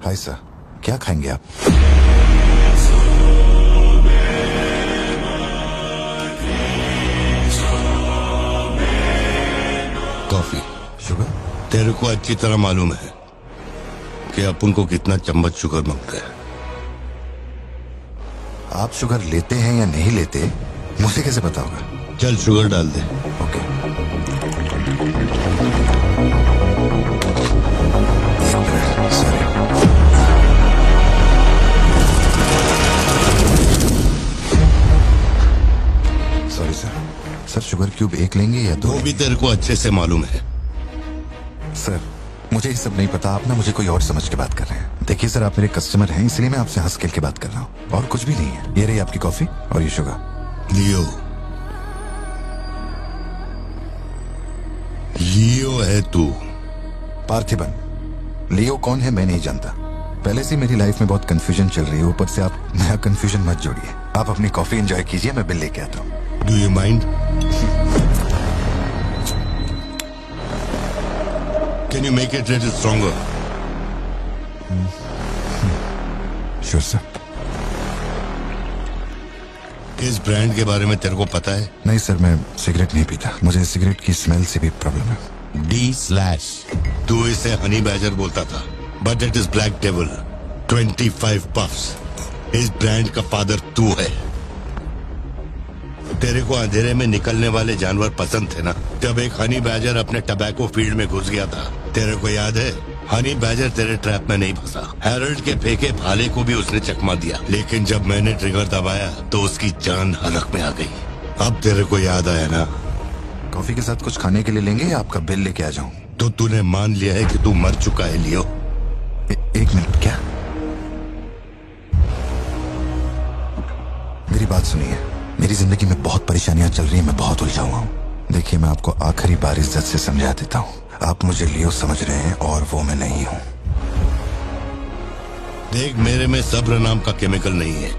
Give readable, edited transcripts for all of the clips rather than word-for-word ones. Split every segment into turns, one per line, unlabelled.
Hi sir, क्या खाएंगे आप?
कॉफी।
शुगर?
तेरे को अच्छी तरह मालूम है कि अपन को कितना चम्मच शुगर मांगता है।
आप शुगर लेते हैं या नहीं लेते मुझे कैसे पता होगा?
चल शुगर डाल दे।
Okay. Sorry. Sorry sir, sugar cube एक लेंगे या दो?
वो भी तेरे को अच्छे से मालूम है।
सर मुझे ये सब नहीं पता, आप ना मुझे कोई और समझ के बात कर रहे हैं। देखिए सर, आप मेरे कस्टमर हैं, इसलिए मैं आपसे हंस खेल के बात कर रहा हूँ, और कुछ भी नहीं है। ये रही आपकी कॉफी और ये शुगर।
लियो है तू?
पार्थिबन। लियो कौन है मैं नहीं जानता। पहले से मेरी लाइफ में बहुत कंफ्यूजन चल रही है, ऊपर से आप नया कंफ्यूजन मत जोड़िए। आप अपनी कॉफी एंजॉय कीजिए, मैं बिल लेके आता हूँ।
Do you mind? Can you make it little stronger?
Sure sir.
इस ब्रांड के बारे में तेरे को पता है?
नहीं सर, मैं सिगरेट नहीं पीता, मुझे सिगरेट की स्मेल से भी प्रॉब्लम है।
D/। तू इसे हनी बैजर बोलता था, but it is black devil. 25 puffs. इस ब्रांड का फादर तू है। तेरे को अंधेरे में निकलने वाले जानवर पसंद थे ना? जब एक हनी बैजर अपने टबैको फील्ड में घुस गया था, तेरे को याद है? हनी बैजर तेरे ट्रैप में नहीं फंसा। हैरोल्ड के फेंके भाले को भी उसने चकमा दिया, लेकिन जब मैंने ट्रिगर दबाया तो उसकी जान हलक में आ गई। अब तेरे को याद आया ना?
कॉफी के साथ कुछ खाने के लिए लेंगे या आपका बिल लेके आ जाऊं?
तो तूने मान लिया है कि तू मर चुका है लियो?
एक मिनट, क्या? मेरी बात सुनिए, मेरी जिंदगी में बहुत परेशानियां चल रही हैं, मैं बहुत उलझा हुआ हूँ। देखिए, मैं आपको आखिरी बार इज्जत से समझा देता हूँ, आप मुझे लियो समझ रहे हैं और वो मैं नहीं हूँ।
देख, मेरे में सब्र नाम का केमिकल नहीं है,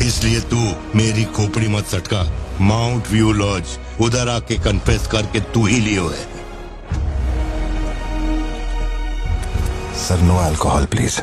इसलिए तू मेरी खोपड़ी मत सटका। माउंट व्यू लॉज, उधर आके कन्फेस करके तू ही लियो है।
Sir, no alcohol please.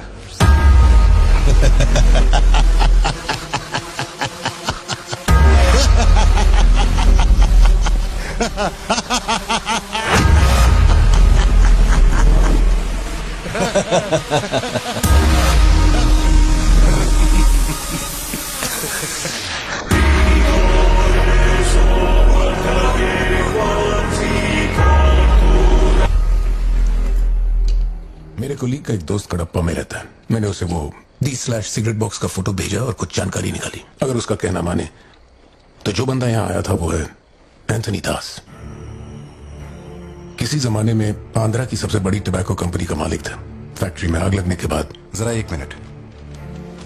मेरे कोलीग का एक दोस्त कडप्पा में रहता है। मैंने उसे वो D/सिगरेट बॉक्स का फोटो भेजा और कुछ जानकारी निकाली। अगर उसका कहना माने तो जो बंदा यहाँ आया था वो है एंथनी दास। किसी जमाने में आंध्रा की सबसे बड़ी टबैको कंपनी का मालिक था। फैक्ट्री में आग लगने के बाद।
जरा एक मिनट,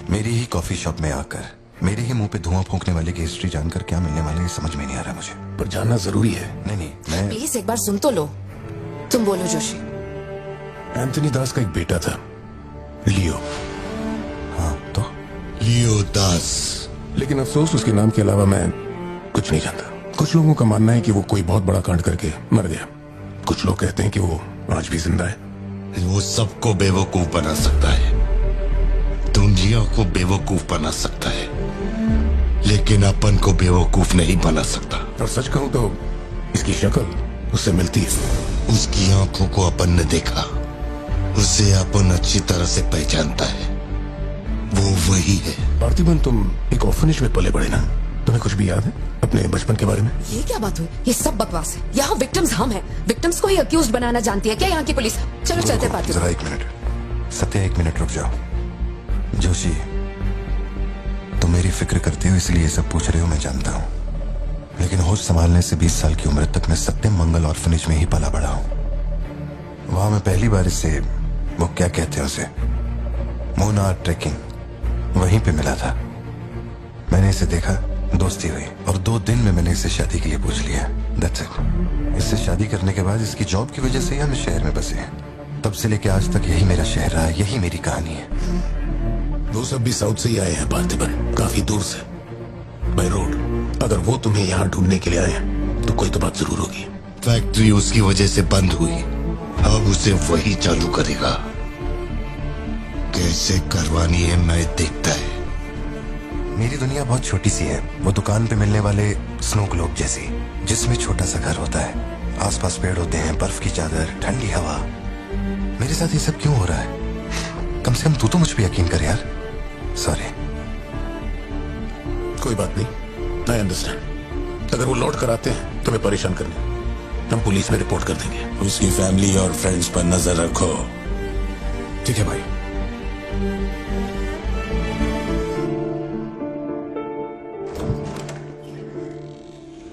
मेरी ही कॉफी शॉप में आकर मेरे ही मुंह पे धुआं फूंकने वाले की हिस्ट्री जानकर क्या मिलने वाला है समझ में नहीं आ रहा मुझे।
पर जानना जरूरी है।
नहीं, मैं
प्लीज एक बार सुन तो लो। तुम बोलो जोशी।
एंथनी दास का एक बेटा था, लियो।
हाँ तो?
लियो दास।
लेकिन अफसोस, उसके नाम के अलावा मैं कुछ नहीं जानता। कुछ लोगों का मानना है कि वो कोई बहुत बड़ा कांड करके मर गया। कुछ लोग कहते हैं कि वो आज भी जिंदा है।
वो सबको बेवकूफ बना सकता है, दुनिया को बेवकूफ बना सकता है, लेकिन अपन को बेवकूफ नहीं बना सकता।
और सच कहूं तो इसकी शक्ल उससे मिलती है।
उसकी आंखों को अपन ने देखा, उसे अपन अच्छी तरह से पहचानता है। वो वही है।
पार्थिबन, तुम एक ऑर्फनेज में पले बड़े ना? तुम्हें कुछ भी याद है अपने बचपन के बारे में?
ये क्या बात हुई? ये सब बकवास है। यहाँ विक्टिम्स हम हैं। विक्टिम्स को ही अक्यूज्ड बनाना जानती है क्या यहाँ की पुलिस? चलो चलते पार्थिबन।
जरा एक मिनट सत्या, एक मिनट रुक जाओ। जोशी, तुम मेरी फिक्र करते हो इसलिए ये सब पूछ रहे हो, मैं जानता हूँ, लेकिन होश संभालने से 20 साल की उम्र तक मैं सत्यम मंगल ऑर्फनेज में ही पला बड़ा हूँ। वहां मैं पहली बार इसे, वो क्या कहते हैं उसे, मोनार ट्रेकिंग, वहीं पे मिला था। मैंने इसे देखा, दोस्ती हुई, और 2 दिन में मैंने इसे शादी के लिए पूछ लिया। That's it। इससे शादी करने के बाद इसकी जॉब की वजह से ही हम इस शहर में बसे हैं। तब से लेके आज तक यही मेरा शहर रहा, यही मेरी कहानी है।
वो सब भी साउथ से ही आए हैं पार्थिबन, काफी दूर से, बाय रोड। अगर वो तुम्हें यहाँ ढूंढने के लिए आए तो कोई तो बात जरूर होगी।
फैक्ट्री उसकी वजह से बंद हुई, अब उसे वही चालू करेगा। कैसे करवानी है मैं देखता है।
मेरी दुनिया बहुत छोटी सी है, वो दुकान पे मिलने वाले स्नो ग्लोब जैसी, जिसमें छोटा सा घर होता है, आसपास पेड़ होते हैं, बर्फ की चादर, ठंडी हवा। मेरे साथ ये सब क्यों हो रहा है? कम से कम तू तो मुझ पे यकीन कर यार। सॉरी।
कोई बात नहीं, आई अंडरस्टैंड। अगर वो लौट कर आते हैं तो मैं परेशान करने, हम पुलिस में रिपोर्ट कर देंगे।
उसकी फैमिली और फ्रेंड्स पर नजर रखो।
ठीक है भाई।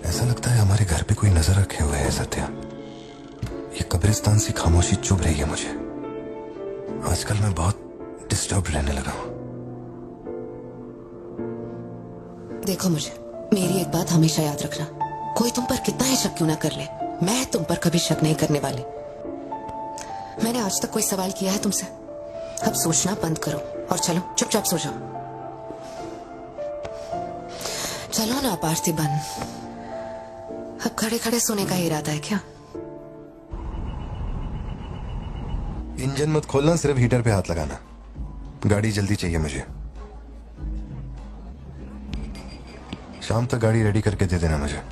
ऐसा लगता है हमारे घर पे कोई नजर रखे हुए है सत्या। ये कब्रिस्तान सी खामोशी चुभ रही है मुझे। आजकल मैं बहुत डिस्टर्ब रहने लगा हूं।
देखो मुझे, मेरी एक बात हमेशा याद रखना, कोई तुम पर कितना ही शक क्यों ना कर ले, मैं तुम पर कभी शक नहीं करने वाली। मैंने आज तक कोई सवाल किया है तुमसे? अब सोचना बंद करो और चलो चुपचाप सो जाओ। चलो ना पार्थिबन, अब खड़े खड़े सोने का ही इरादा है क्या?
इंजन मत खोलना, सिर्फ हीटर पे हाथ लगाना। गाड़ी जल्दी चाहिए मुझे। शाम तक गाड़ी रेडी करके दे देना मुझे।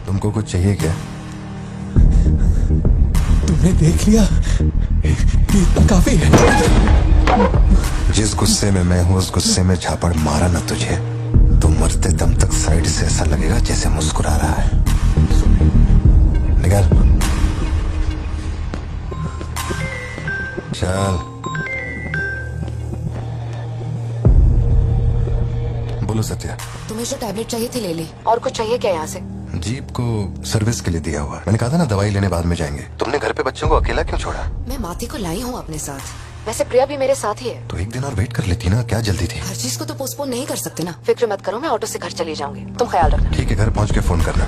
तुमको कुछ चाहिए क्या?
तुमने देख लिया, इतना काफी है।
जिस गुस्से में मैं हूं उस गुस्से में झापड़ मारा ना तुझे तो मरते दम तक साइड से ऐसा लगेगा जैसे मुस्कुरा रहा है। निकाल। चल बोलो सत्या।
तुम्हें जो टैबलेट चाहिए थी ले ली, और कुछ चाहिए क्या यहाँ से?
जीप को सर्विस के लिए दिया हुआ। मैंने कहा था ना दवाई लेने बाद में जाएंगे। तुमने घर पे बच्चों को अकेला क्यों छोड़ा?
मैं माती को लाई हूँ अपने साथ, वैसे प्रिया भी मेरे साथ ही है।
तो एक दिन और वेट कर लेती ना, क्या जल्दी थी?
हर चीज को तो पोस्टपोन नहीं कर सकते ना। फिक्र मत करो, मैं ऑटो से घर चली जाऊंगी, तुम ख्याल रखना।
ठीक है, घर पहुंच के फोन करना।